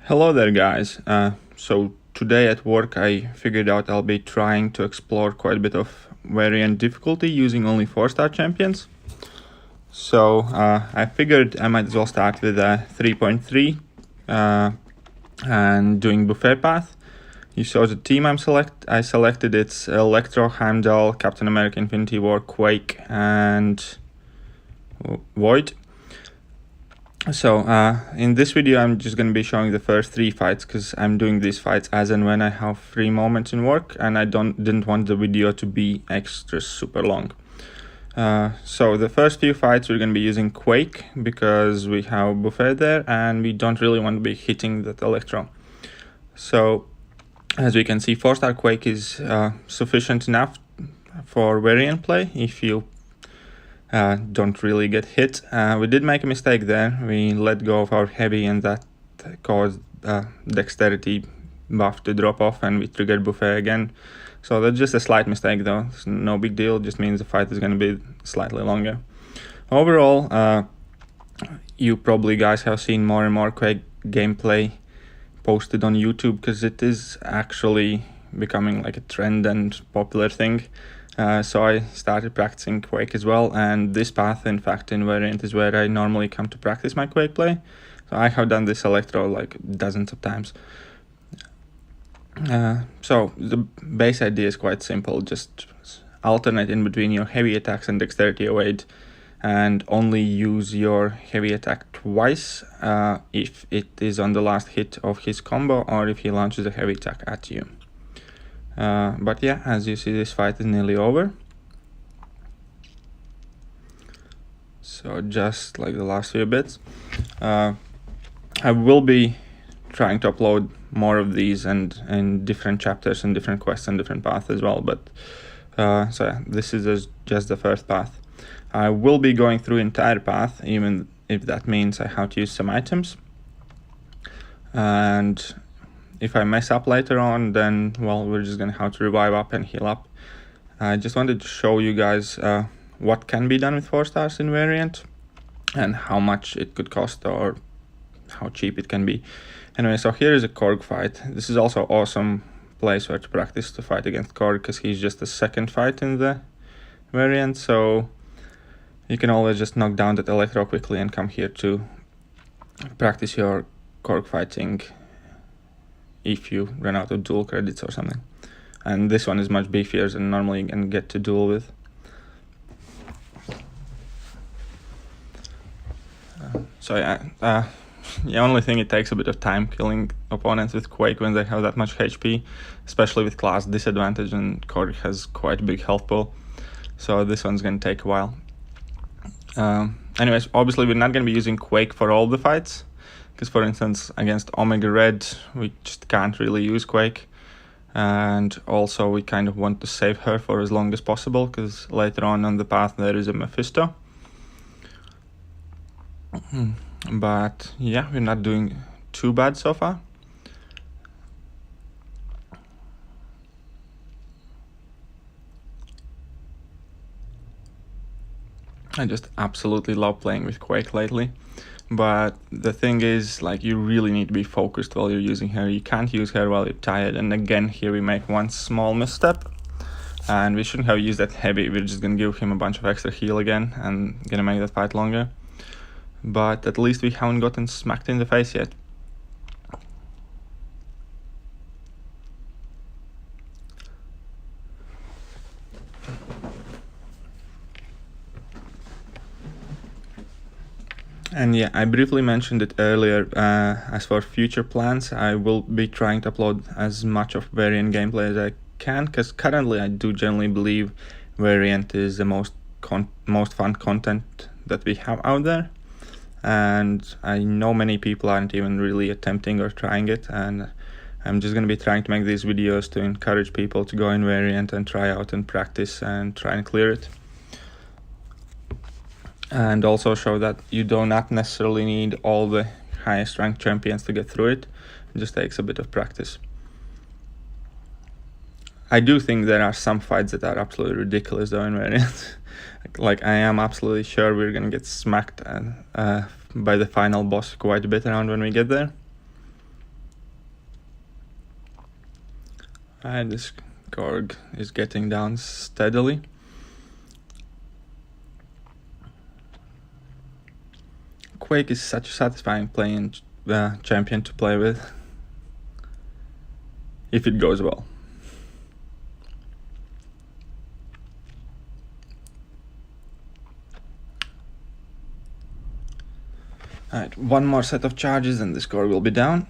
Hello there guys, so today at work I figured out I'll be trying to explore quite a bit of variant difficulty using only 4-star champions. So I figured I might as well start with a 3.3 and doing buffet path. You saw the team I selected. It's Electro, Heimdall, Captain America, Infinity War, Quake and Void. So in this video I'm just going to be showing the first 3 fights because I'm doing these fights as and when I have free moments in work, and I didn't want the video to be extra super long. So the first few fights we're going to be using Quake because we have buffet there and we don't really want to be hitting that Electro. So as we can see, 4-star Quake is sufficient enough for variant play if you don't really get hit. We did make a mistake there. We let go of our heavy and that caused dexterity buff to drop off and we triggered buffet again. So that's just a slight mistake though. It's no big deal, it just means the fight is going to be slightly longer. Overall, you probably guys have seen more and more Quake gameplay posted on YouTube because it is actually becoming like a trend and popular thing. So I started practicing Quake as well, and this path in fact in variant is where I normally come to practice my Quake play. So I have done this Electro like dozens of times. So the base idea is quite simple, just alternate in between your heavy attacks and dexterity 08 and only use your heavy attack twice if it is on the last hit of his combo or if he launches a heavy attack at you. But yeah, as you see, this fight is nearly over. So just like the last few bits, I will be trying to upload more of these and in different chapters and different quests and different paths as well. But so yeah, this is just the first path. I will be going through entire path, even if that means I have to use some items. And if I mess up later on, then, well, we're just going to have to revive up and heal up. I just wanted to show you guys what can be done with 4 stars in variant and how much it could cost or how cheap it can be. Anyway, so here is a Korg fight. This is also an awesome place where to practice to fight against Korg because he's just the second fight in the variant. So you can always just knock down that Electro quickly and come here to practice your Korg fighting if you run out of duel credits or something. And this one is much beefier than normally you can get to duel with. So yeah, the only thing, it takes a bit of time killing opponents with Quake when they have that much HP, especially with class disadvantage, and Korg has quite a big health pool. So this one's going to take a while. Anyways, obviously we're not going to be using Quake for all the fights. Because for instance, against Omega Red, we just can't really use Quake. And also we kind of want to save her for as long as possible, because later on the path there is a Mephisto. But yeah, we're not doing too bad so far. I just absolutely love playing with Quake lately. But the thing is, like, you really need to be focused while you're using her. You can't use her while you're tired. And again, here we make one small misstep. And we shouldn't have used that heavy. We're just going to give him a bunch of extra heal again and going to make that fight longer. But at least we haven't gotten smacked in the face yet. And yeah, I briefly mentioned it earlier. As for future plans, I will be trying to upload as much of variant gameplay as I can, because currently I do generally believe variant is the most fun content that we have out there. And I know many people aren't even really attempting or trying it, and I'm just going to be trying to make these videos to encourage people to go in variant and try out and practice and try and clear it. And also show that you do not necessarily need all the highest ranked champions to get through it. It just takes a bit of practice. I do think there are some fights that are absolutely ridiculous though in variant. Like, I am absolutely sure we're gonna get smacked by the final boss quite a bit around when we get there. And this Korg is getting down steadily. Quake is such a satisfying playing champion to play with, if it goes well. Alright, one more set of charges and the score will be down.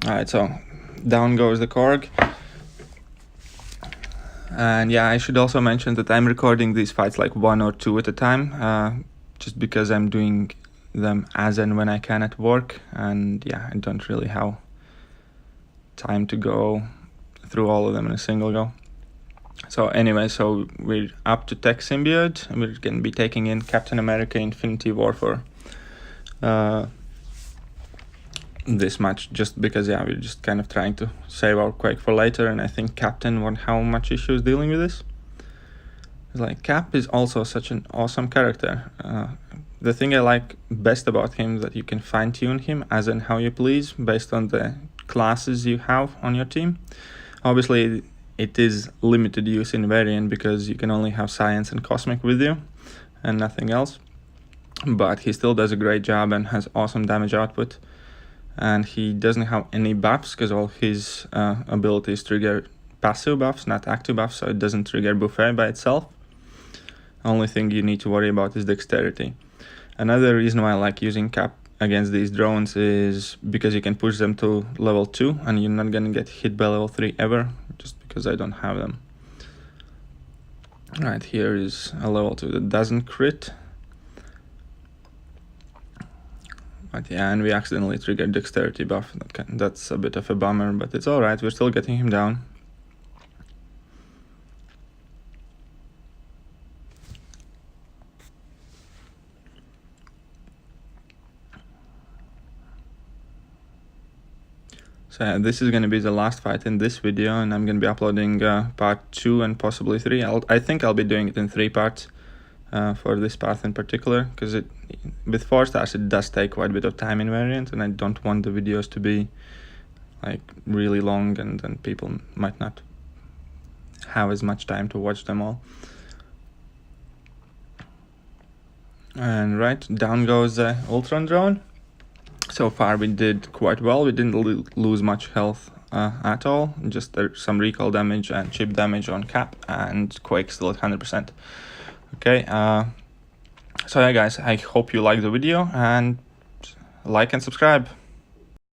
Alright, so down goes the Korg. And yeah, I should also mention that I'm recording these fights like 1 or 2 at a time, just because I'm doing them as and when I can at work, and yeah, I don't really have time to go through all of them in a single go. So anyway, so we're up to Tech Symbiote, and we're going to be taking in Captain America Infinity War for this match, just because yeah, we're just kind of trying to save our Quake for later, and I think Captain won't have much issues dealing with this. It's like, Cap is also such an awesome character. The thing I like best about him is that you can fine-tune him as and how you please based on the classes you have on your team. Obviously it is limited use in variant because you can only have science and cosmic with you and nothing else, but he still does a great job and has awesome damage output. And he doesn't have any buffs because all his abilities trigger passive buffs, not active buffs, so it doesn't trigger buffet by itself. Only thing you need to worry about is dexterity. Another reason why I like using Cap against these drones is because you can push them to level 2 and you're not gonna get hit by level 3 ever, just because I don't have them. Right, here is a level 2 that doesn't crit. But yeah, and we accidentally triggered dexterity buff. That's a bit of a bummer, but it's alright, we're still getting him down. So yeah, this is going to be the last fight in this video, and I'm going to be uploading part 2 and possibly 3. I think I'll be doing it in 3 parts. For this path in particular, because with 4 stars it does take quite a bit of time in variant, and I don't want the videos to be like really long, and then people might not have as much time to watch them all. And right, down goes the Ultron drone. So far we did quite well, we didn't lose much health at all, just some recall damage and chip damage on Cap, and Quake still at 100%. Okay, so yeah guys, I hope you liked the video, and like and subscribe.